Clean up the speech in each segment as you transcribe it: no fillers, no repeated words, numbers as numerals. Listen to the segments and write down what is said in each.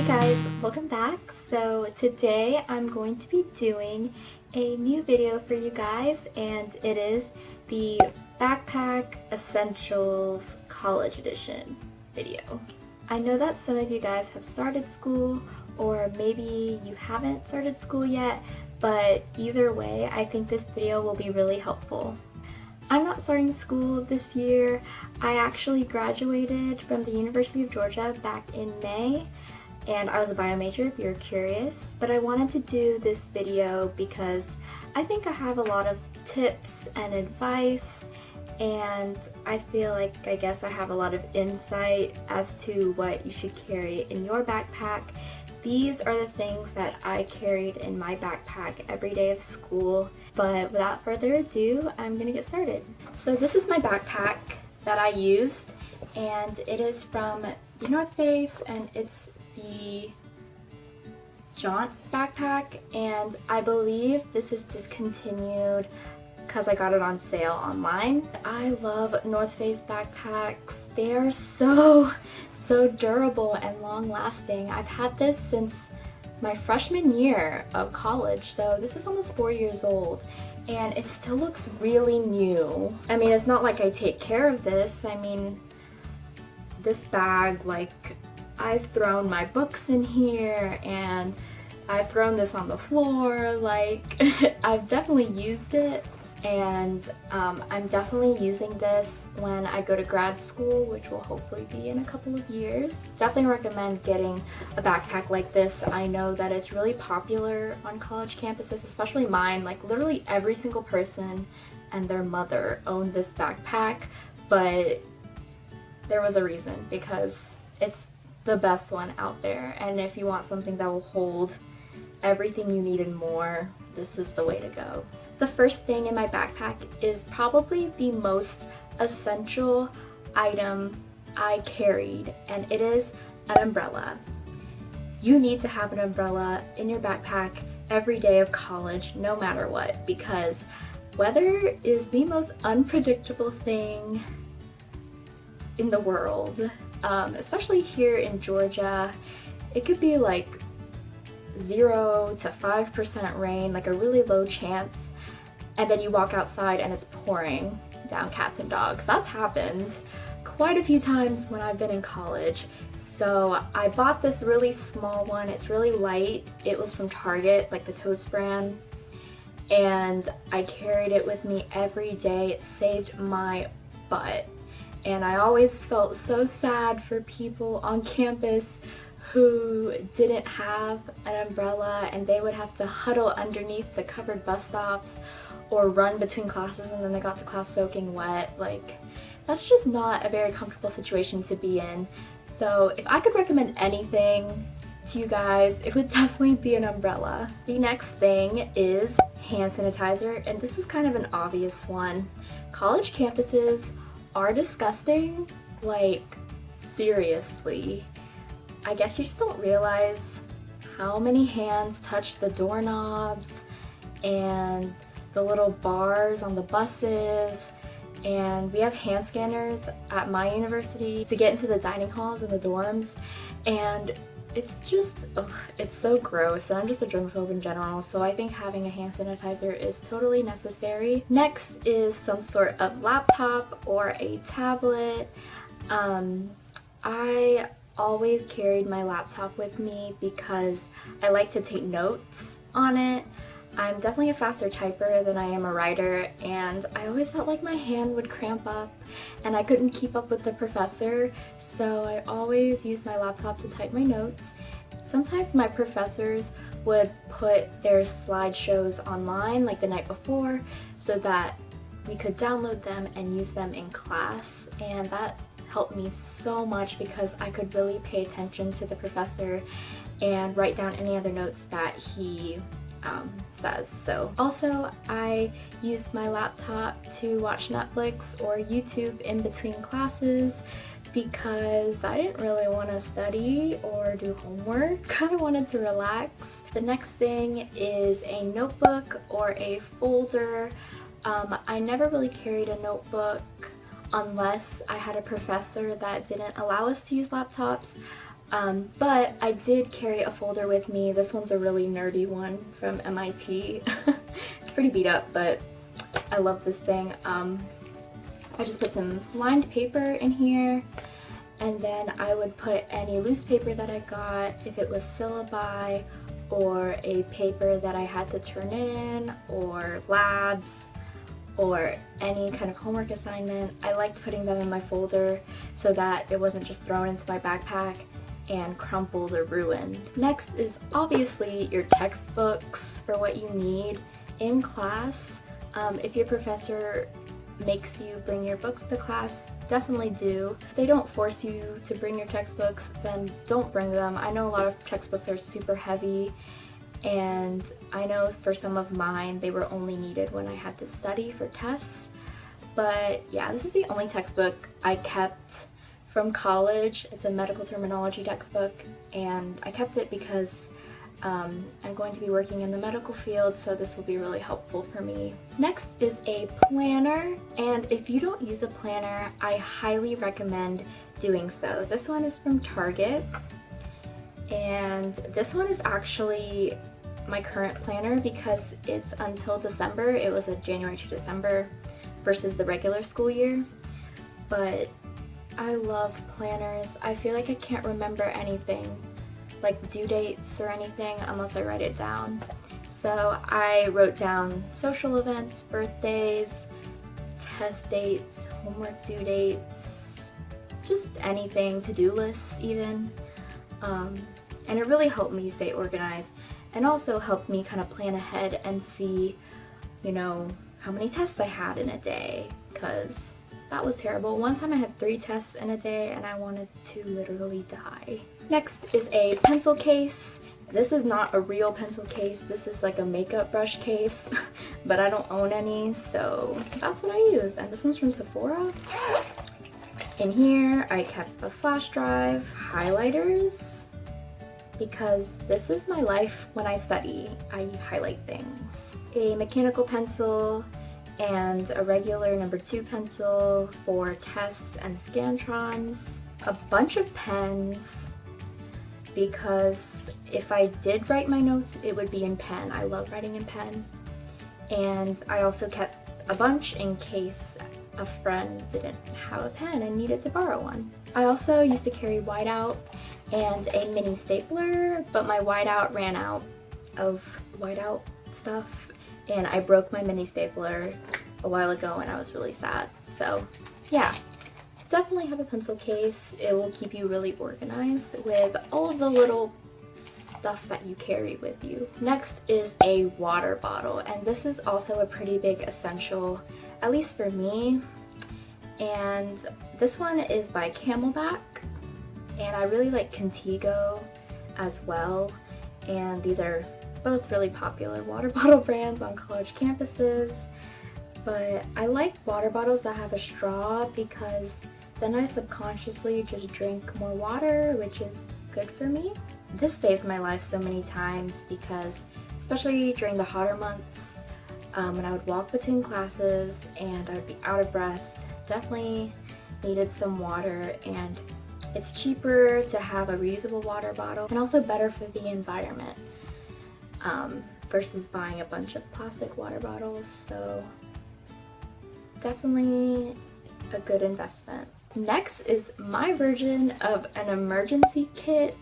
guys, welcome back. So today I'm going to be doing a new video for you guys, and it is the Backpack Essentials College Edition video. I know that some of you guys have started school, or maybe you haven't started school yet, but either way, I think this video will be really helpful. I'm not starting school this year. I actually graduated from the University of Georgia back in May, and I was a bio major if you're curious. But I wanted to do this video because I think I have a lot of tips and advice, and I feel like I guess I have a lot of insight as to what you should carry in your backpack. These are the things that I carried in my backpack every day of school, but without further ado, I'm gonna get started. So this is my backpack that I used, and it is from the North Face, and it's the Jaunt backpack, and I believe this is discontinued because I got it on sale online. I love North Face backpacks. They are so durable and long lasting. I've had this since my freshman year of college, so this is almost 4 years old, and it still looks really new. I mean, it's not like I take care of this. I mean, this bag, like, I've thrown my books in here, and I've thrown this on the floor. Like, I've definitely used it. And I'm definitely using this when I go to grad school, which will hopefully be in a couple of years. Definitely recommend getting a backpack like this. I know that it's really popular on college campuses, especially mine. Like, literally every single person and their mother owned this backpack, but there was a reason, because it's the best one out there. And if you want something that will hold everything you need and more, this is the way to go. The first thing in my backpack is probably the most essential item I carried, and it is an umbrella. You need to have an umbrella in your backpack every day of college, no matter what, because weather is the most unpredictable thing in the world, especially here in Georgia. It could be like 0 to 5% rain, like a really low chance, and then you walk outside and it's pouring down cats and dogs. That's happened quite a few times when I've been in college. So I bought this really small one. It's really light. It was from Target, like the Toast brand, and I carried it with me every day. It saved my butt, and I always felt so sad for people on campus who didn't have an umbrella, and they would have to huddle underneath the covered bus stops or run between classes, and then they got to class soaking wet. Like, that's just not a very comfortable situation to be in. So if I could recommend anything to you guys, it would definitely be an umbrella. The next thing is hand sanitizer, and this is kind of an obvious one. College campuses are disgusting, like, seriously. I guess you just don't realize how many hands touch the doorknobs and the little bars on the buses. And we have hand scanners at my university to get into the dining halls and the dorms, and it's just, it's so gross, and I'm just a germaphobe in general, so I think having a hand sanitizer is totally necessary. Next is some sort of laptop or a tablet. I always carried my laptop with me because I like to take notes on it. I'm definitely a faster typer than I am a writer, and I always felt like my hand would cramp up and I couldn't keep up with the professor, so I always used my laptop to type my notes. Sometimes my professors would put their slideshows online like the night before so that we could download them and use them in class, and that helped me so much because I could really pay attention to the professor and write down any other notes that he says. So also, I used my laptop to watch Netflix or YouTube in between classes because I didn't really want to study or do homework. I wanted to relax. The next thing is a notebook or a folder. I never really carried a notebook unless I had a professor that didn't allow us to use laptops. But I did carry a folder with me. This one's a really nerdy one from MIT. It's pretty beat up, but I love this thing. I just put some lined paper in here, and then I would put any loose paper that I got, if it was syllabi or a paper that I had to turn in, or labs, or any kind of homework assignment. I liked putting them in my folder so that it wasn't just thrown into my backpack and crumpled or ruined. Next is obviously your textbooks for what you need in class. If your professor makes you bring your books to class, definitely do. If they don't force you to bring your textbooks, then don't bring them. I know a lot of textbooks are super heavy, and I know for some of mine they were only needed when I had to study for tests. But yeah, this is the only textbook I kept from college. It's a medical terminology textbook, and I kept it because I'm going to be working in the medical field, so this will be really helpful for me. Next is a planner, and if you don't use a planner, I highly recommend doing so. This one is from Target, and this one is actually my current planner because it's until December. It was a January to December versus the regular school year, but I love planners. I feel like I can't remember anything, like due dates or anything, unless I write it down. So I wrote down social events, birthdays, test dates, homework due dates, just anything, to-do lists even. And it really helped me stay organized, and also helped me kind of plan ahead and see, you know, how many tests I had in a day, because that was terrible. One time I had 3 tests in a day and I wanted to literally die. Next is a pencil case. This is not a real pencil case. This is like a makeup brush case, but I don't own any, so that's what I use. And this one's from Sephora. In here, I kept a flash drive, highlighters, because this is my life when I study. I highlight things. A mechanical pencil, and a regular number 2 pencil for tests and Scantrons, a bunch of pens, because if I did write my notes, it would be in pen. I love writing in pen. And I also kept a bunch in case a friend didn't have a pen and needed to borrow one. I also used to carry whiteout and a mini stapler, but my whiteout ran out of whiteout stuff, and I broke my mini stapler a while ago and I was really sad. So yeah, definitely have a pencil case. It will keep you really organized with all of the little stuff that you carry with you. Next is a water bottle, and this is also a pretty big essential, at least for me. And this one is by Camelback, and I really like Contigo as well, and these are both really popular water bottle brands on college campuses. But I like water bottles that have a straw because then I subconsciously just drink more water, which is good for me. This saved my life so many times because, especially during the hotter months, when I would walk between classes and I'd be out of breath, definitely needed some water. And it's cheaper to have a reusable water bottle, and also better for the environment versus buying a bunch of plastic water bottles. So definitely a good investment. Next is my version of an emergency kit,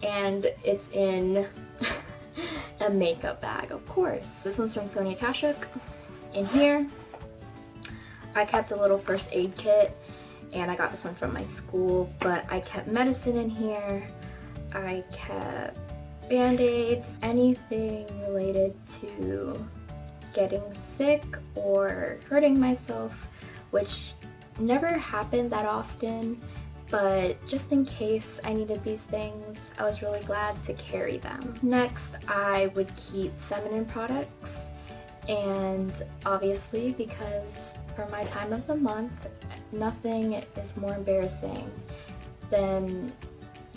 and it's in a makeup bag, of course. This one's from Sonia Kashuk. In here, I kept a little first aid kit, and I got this one from my school, but I kept medicine in here. I kept Band-Aids, anything related to getting sick or hurting myself, which never happened that often, but just in case I needed these things, I was really glad to carry them. Next, I would keep feminine products, and obviously, because for my time of the month, nothing is more embarrassing than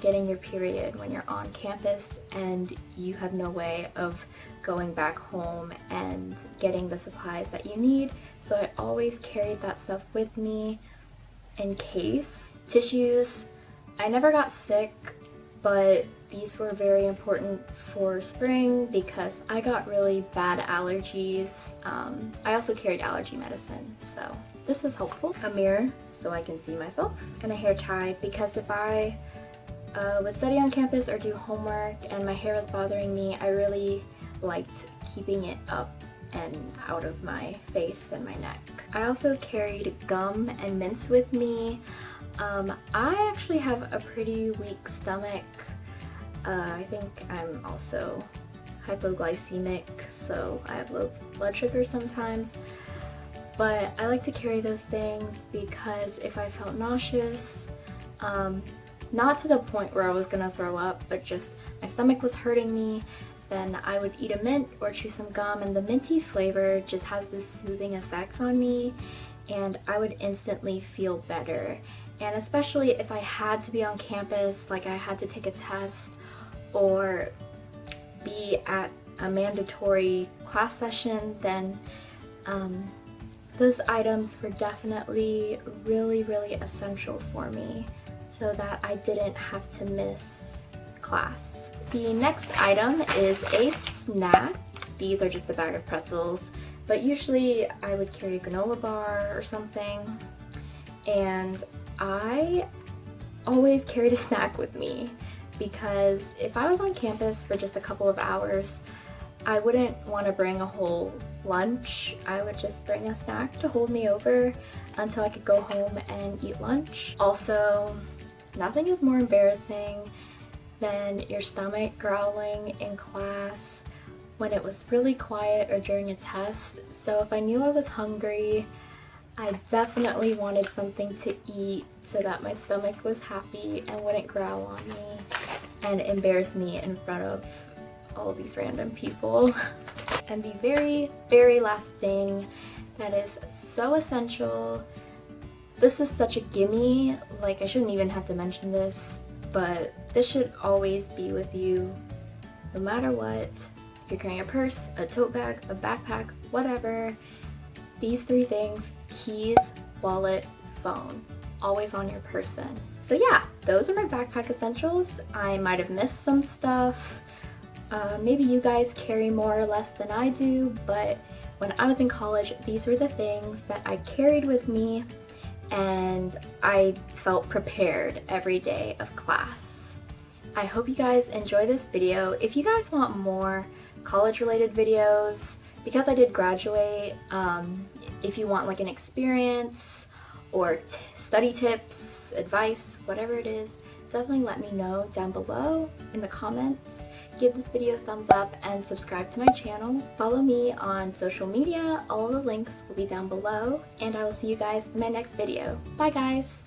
getting your period when you're on campus and you have no way of going back home and getting the supplies that you need. So I always carried that stuff with me in case. Tissues, I never got sick, but these were very important for spring because I got really bad allergies. I also carried allergy medicine, so this was helpful. A mirror so I can see myself, and a hair tie because if I would study on campus or do homework and my hair was bothering me, I really liked keeping it up and out of my face and my neck. I also carried gum and mints with me. I actually have a pretty weak stomach. I think I'm also hypoglycemic, so I have low blood sugar sometimes. But I like to carry those things because if I felt nauseous, not to the point where I was gonna throw up, but just my stomach was hurting me, then I would eat a mint or chew some gum, and the minty flavor just has this soothing effect on me, and I would instantly feel better. And especially if I had to be on campus, like I had to take a test or be at a mandatory class session, then those items were definitely really essential for me so that I didn't have to miss class. The next item is a snack. These are just a bag of pretzels, but usually I would carry a granola bar or something, and I always carried a snack with me because if I was on campus for just a couple of hours, I wouldn't want to bring a whole lunch. I would just bring a snack to hold me over until I could go home and eat lunch. Also, nothing is more embarrassing than your stomach growling in class when it was really quiet or during a test. So if I knew I was hungry, I definitely wanted something to eat so that my stomach was happy and wouldn't growl on me and embarrass me in front of all these random people. And the very last thing that is so essential, this is such a gimme, like I shouldn't even have to mention this, but this should always be with you no matter what. If you're carrying a purse, a tote bag, a backpack, whatever, these three things: keys, wallet, phone, always on your person. So yeah, those are my backpack essentials. I might have missed some stuff. Maybe you guys carry more or less than I do, but when I was in college, these were the things that I carried with me, and I felt prepared every day of class. I hope you guys enjoy this video. If you guys want more college-related videos, because I did graduate, if you want like an experience or study tips, advice, whatever it is, definitely let me know down below in the comments. Give this video a thumbs up and subscribe to my channel. Follow me on social media. All the links will be down below, and I will see you guys in my next video. Bye guys!